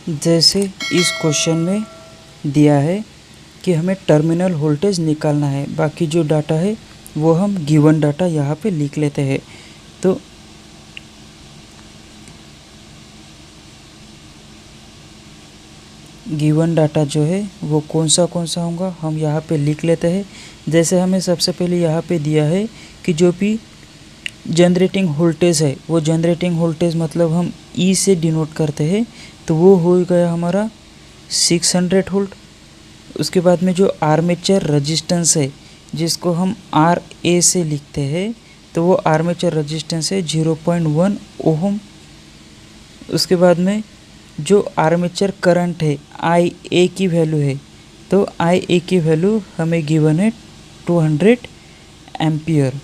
जैसे इस क्वेश्चन में दिया है कि हमें टर्मिनल वोल्टेज निकालना है, बाकी जो डाटा है वो हम गिवन डाटा यहाँ पे लिख लेते हैं। तो गिवन डाटा जो है वो कौन सा होगा हम यहाँ पे लिख लेते हैं। जैसे हमें सबसे पहले यहाँ पे दिया है कि जो भी जनरेटिंग वोल्टेज है वो जनरेटिंग वोल्टेज मतलब हम ई से डिनोट करते हैं, तो वो हो गया हमारा 600 वोल्ट। उसके बाद में जो आर्मेचर रेजिस्टेंस है जिसको हम आर ए से लिखते हैं, तो वो आर्मेचर रेजिस्टेंस है 0.1 ओहम। उसके बाद में जो आर्मेचर करंट है आई ए की वैल्यू है, तो आई ए की वैल्यू हमें गिवन है 200 एम्पियर।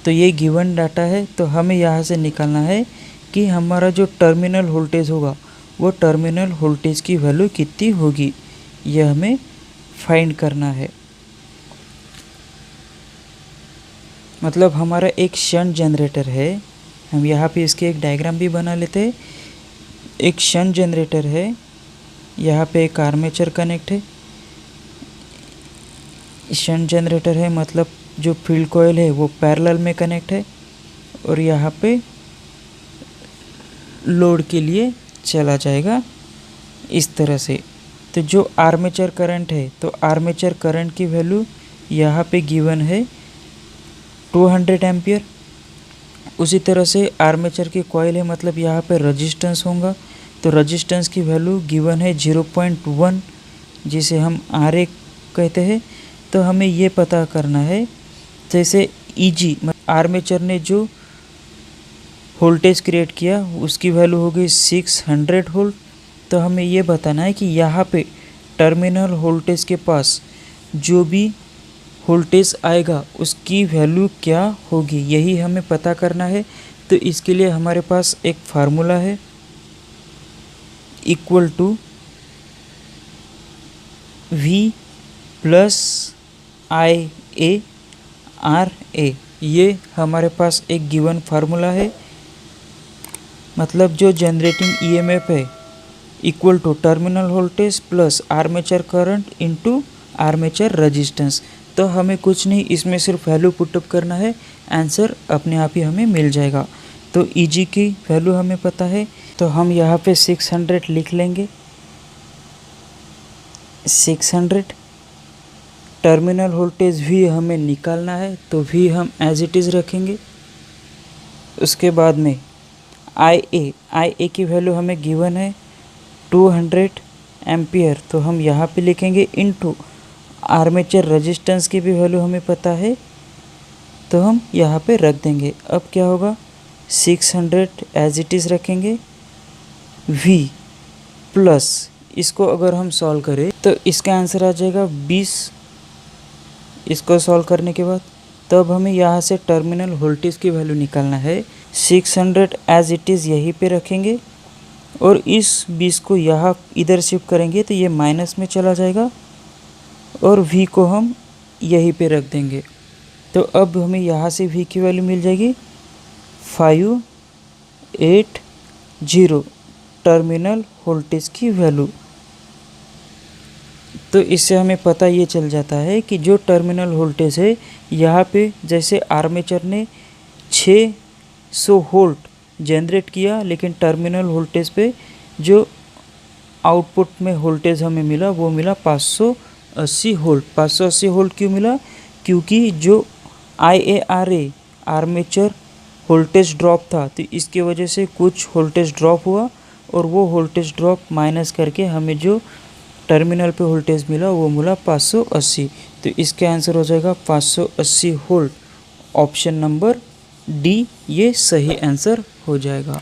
तो ये गिवन डाटा है, तो हमें यहाँ से निकालना है कि हमारा जो टर्मिनल वोल्टेज होगा वो टर्मिनल वोल्टेज की वैल्यू कितनी होगी, ये हमें फाइंड करना है। मतलब हमारा एक शंट जनरेटर है, हम यहाँ पे इसके एक डायग्राम भी बना लेते हैं। एक शंट जनरेटर है, यहाँ पे एक आर्मेचर कनेक्ट है। शंट जनरेटर है मतलब जो फील्ड कॉइल है वो पैरेलल में कनेक्ट है और यहाँ पे लोड के लिए चला जाएगा इस तरह से। तो जो आर्मेचर करंट है, तो आर्मेचर करंट की वैल्यू यहाँ पे गिवन है 200 एम्पियर। उसी तरह से आर्मेचर की कॉइल है मतलब यहाँ पे रेजिस्टेंस होगा, तो रेजिस्टेंस की वैल्यू गिवन है 0.1 जिसे हम आर ए कहते हैं। तो हमें ये पता करना है, जैसे ईजी आर्मेचर ने जो वोल्टेज क्रिएट किया उसकी वैल्यू हो गई 600 वोल्ट। तो हमें ये बताना है कि यहाँ पे टर्मिनल वोल्टेज के पास जो भी वोल्टेज आएगा उसकी वैल्यू क्या होगी, यही हमें पता करना है। तो इसके लिए हमारे पास एक फार्मूला है, equal to V plus I A R A. ये हमारे पास एक गिवन फार्मूला है। मतलब जो जनरेटिंग ईएमएफ है equal to terminal voltage plus armature current into armature resistance. तो हमें कुछ नहीं, इसमें सिर्फ वैल्यू पुटअप करना है, आंसर अपने आप ही हमें मिल जाएगा। तो ईजी की वैल्यू हमें पता है, तो हम यहाँ पे 600 लिख लेंगे। 600 टर्मिनल वोल्टेज भी हमें निकालना है, तो भी हम एज इट इज़ रखेंगे। उसके बाद में आई ए की वैल्यू हमें गिवन है 200 एम्पियर, तो हम यहाँ पे लिखेंगे इनटू आर्मेचर रेजिस्टेंस की भी वैल्यू हमें पता है, तो हम यहाँ पे रख देंगे। अब क्या होगा, 600 एज इट इज़ रखेंगे, V प्लस इसको अगर हम सॉल्व करें तो इसका आंसर आ जाएगा 20। इसको सॉल्व करने के बाद तब हमें यहाँ से टर्मिनल वोल्टेज की वैल्यू निकालना है। 600 एज इट इज़ यहीं पे रखेंगे और इस 20 को यहाँ इधर शिफ्ट करेंगे तो ये माइनस में चला जाएगा और V को हम यहीं पे रख देंगे। तो अब हमें यहाँ से V की वैल्यू मिल जाएगी 580 टर्मिनल वोल्टेज की वैल्यू। तो इससे हमें पता ये चल जाता है कि जो टर्मिनल वोल्टेज है यहाँ पे, जैसे आर्मेचर ने 600 वोल्ट जनरेट किया, लेकिन टर्मिनल वोल्टेज पे जो आउटपुट में वोल्टेज हमें मिला वो मिला 580 वोल्ट। 580 वोल्ट क्यों मिला, क्योंकि जो IARA आर्मेचर वोल्टेज ड्रॉप था, तो इसके वजह से कुछ वोल्टेज ड्रॉप हुआ और वो वोल्टेज ड्रॉप माइनस करके हमें जो टर्मिनल पे वोल्टेज मिला वो मिला 580। तो इसका आंसर हो जाएगा 580 वोल्ट। ऑप्शन नंबर डी ये सही आंसर हो जाएगा।